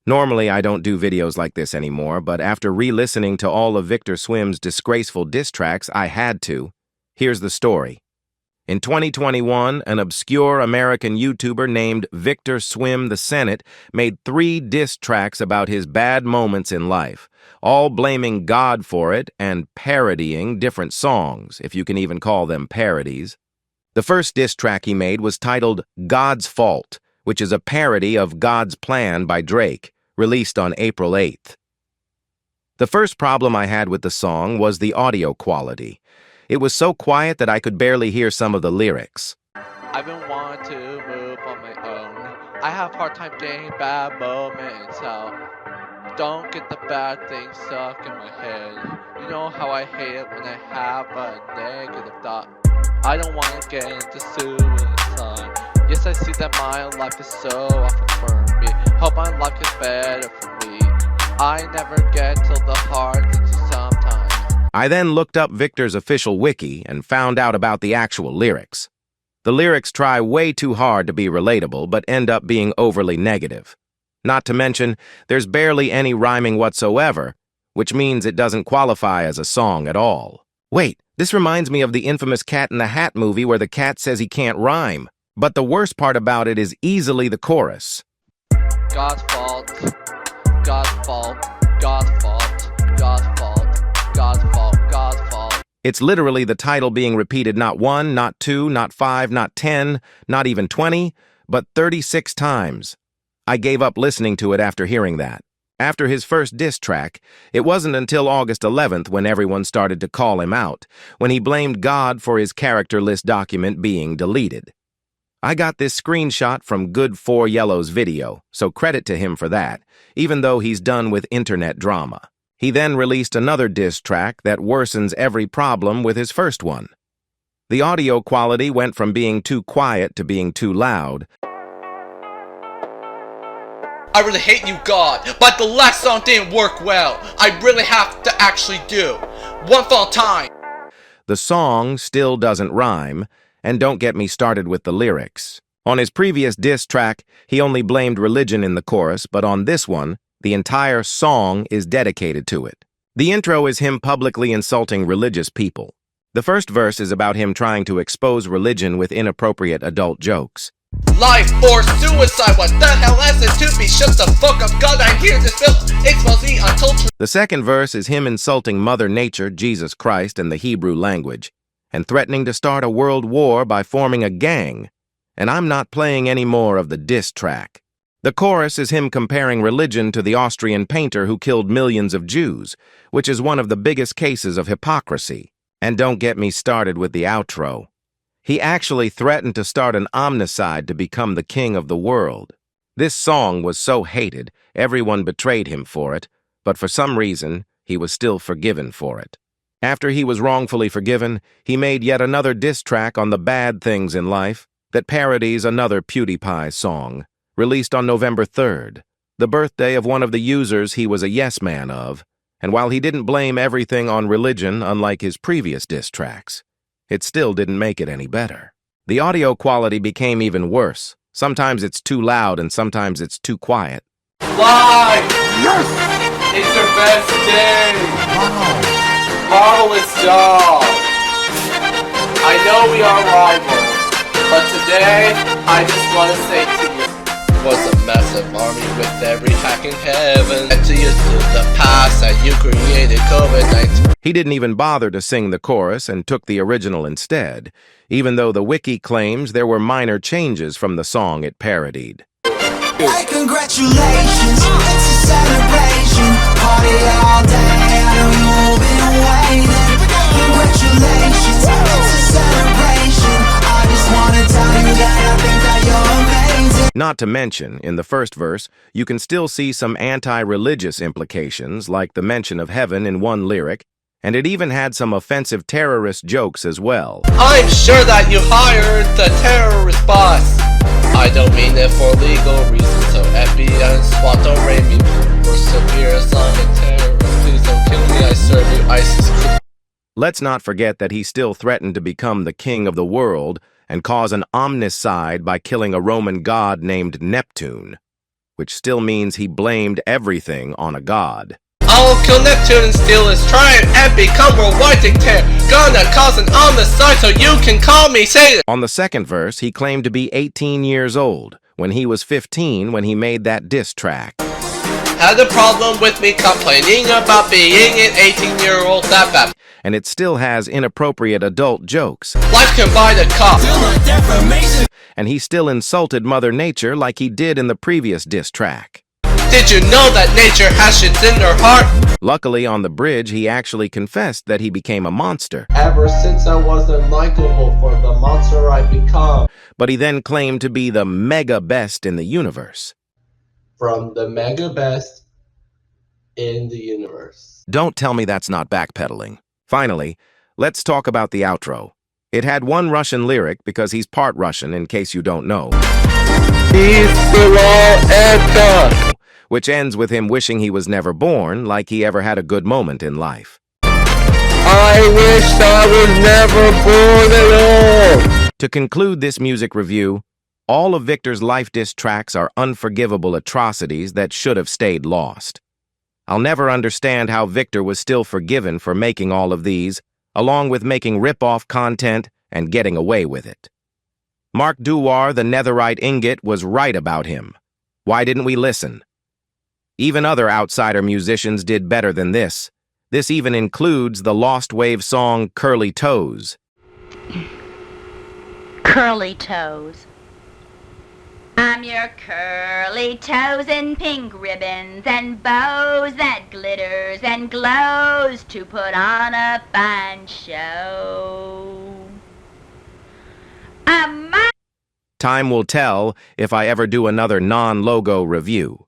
Normally, I don't do videos like this anymore, but after re-listening to all of Victor Swim's disgraceful diss tracks, I had to. Here's the story. In 2021, an obscure American YouTuber named Victor Swim the Senate made 3 diss tracks about his bad moments in life, all blaming God for it and parodying different songs, if you can even call them parodies. The first diss track he made was titled God's Fault, which is a parody of God's Plan by Drake, released on April 8th. The first problem I had with the song was the audio quality. It was so quiet that I could barely hear some of the lyrics. I've been wanting to move on my own. I have a hard time getting bad moments out. Don't get the bad things stuck in my head. You know how I hate it when I have a negative thought. I don't want to get into suicide. Yes, I see that my life is so awful for me. Hope my life gets better for me. I never get till the heart gets you sometimes. I then looked up Victor's official wiki and found out about the actual lyrics. The lyrics try way too hard to be relatable, but end up being overly negative. Not to mention, there's barely any rhyming whatsoever, which means it doesn't qualify as a song at all. Wait, this reminds me of the infamous Cat in the Hat movie where the cat says he can't rhyme. But the worst part about it is easily the chorus. God's fault, God's fault, God's fault, God's fault. God's fault, God's fault. It's literally the title being repeated not 1, not 2, not 5, not 10, not even 20, but 36 times. I gave up listening to it after hearing that. After his first diss track, it wasn't until August 11th when everyone started to call him out, when he blamed God for his character list document being deleted. I got this screenshot from Good4Yellow's video, so credit to him for that, even though he's done with internet drama. He then released another diss track that worsens every problem with his first one. The audio quality went from being too quiet to being too loud. I really hate you, God, but the last song didn't work well. I really have to actually do one fall time. The song still doesn't rhyme, and don't get me started with the lyrics. On his previous diss track, he only blamed religion in the chorus, but on this one, the entire song is dedicated to it. The intro is him publicly insulting religious people. The first verse is about him trying to expose religion with inappropriate adult jokes. Life or suicide, what the hell is it to be? Shut the fuck up, God, I hear this bill. Expose the uncultured. The second verse is him insulting Mother Nature, Jesus Christ, and the Hebrew language, and threatening to start a world war by forming a gang. And I'm not playing any more of the diss track. The chorus is him comparing religion to the Austrian painter who killed millions of Jews, which is one of the biggest cases of hypocrisy. And don't get me started with the outro. He actually threatened to start an omnicide to become the king of the world. This song was so hated, everyone betrayed him for it, but for some reason, he was still forgiven for it. After he was wrongfully forgiven, he made yet another diss track on the bad things in life that parodies another PewDiePie song. Released on November 3rd, the birthday of one of the users he was a yes man of, and while he didn't blame everything on religion unlike his previous diss tracks, it still didn't make it any better. The audio quality became even worse. Sometimes it's too loud and sometimes it's too quiet. Live! Yes! It's your best day! Wow! Marvelous job! I know we are rivals, but today, I just want to say to you, was a massive army with every hack in heaven. And to use the past that you created COVID-19. He didn't even bother to sing the chorus and took the original instead, even though the wiki claims there were minor changes from the song it parodied. Hey, congratulations, it's a celebration. Party all day, I know you've been waiting. Congratulations, it's a celebration. I just want to tell you that I think that you're amazing. Not to mention, in the first verse, you can still see some anti-religious implications, like the mention of heaven in one lyric, and it even had some offensive terrorist jokes as well. I'm sure that you hired the terrorist boss. I don't mean it for legal reasons, so FBI and SWAT don't raid me for severe Islamic terrorists. Please don't kill me, I serve you, ISIS. Let's not forget that he still threatened to become the king of the world and cause an omnicide by killing a Roman god named Neptune. which still means he blamed everything on a god. I'll kill Neptune and steal his trident and become worldwide dictator. Gonna cause an homicide so you can call me Satan. On the second verse, he claimed to be 18 years old, when he was 15 when he made that diss track. Had a problem with me complaining about being an 18-year-old that bad. And it still has inappropriate adult jokes. Life can buy the cost. And he still insulted Mother Nature like he did in the previous diss track. Did you know that nature has shits in her heart? Luckily, on the bridge, he actually confessed that he became a monster. Ever since I wasn't likable for the monster I become. But he then claimed to be the mega best in the universe. From the mega best in the universe. Don't tell me that's not backpedaling. Finally, let's talk about the outro. It had one Russian lyric because he's part Russian, in case you don't know. Which ends with him wishing he was never born, like he ever had a good moment in life. I wish I was never born at all. To conclude this music review, all of Victor's life diss tracks are unforgivable atrocities that should have stayed lost. I'll never understand how Victor was still forgiven for making all of these, along with making rip-off content and getting away with it. Mark Duar, the Netherite Ingot, was right about him. Why didn't we listen? Even other outsider musicians did better than this. This even includes the Lost Wave song Curly Toes. Curly toes. I'm your curly toes in pink ribbons and bows that glitters and glows to put on a fine show. Time will tell if I ever do another non-logo review.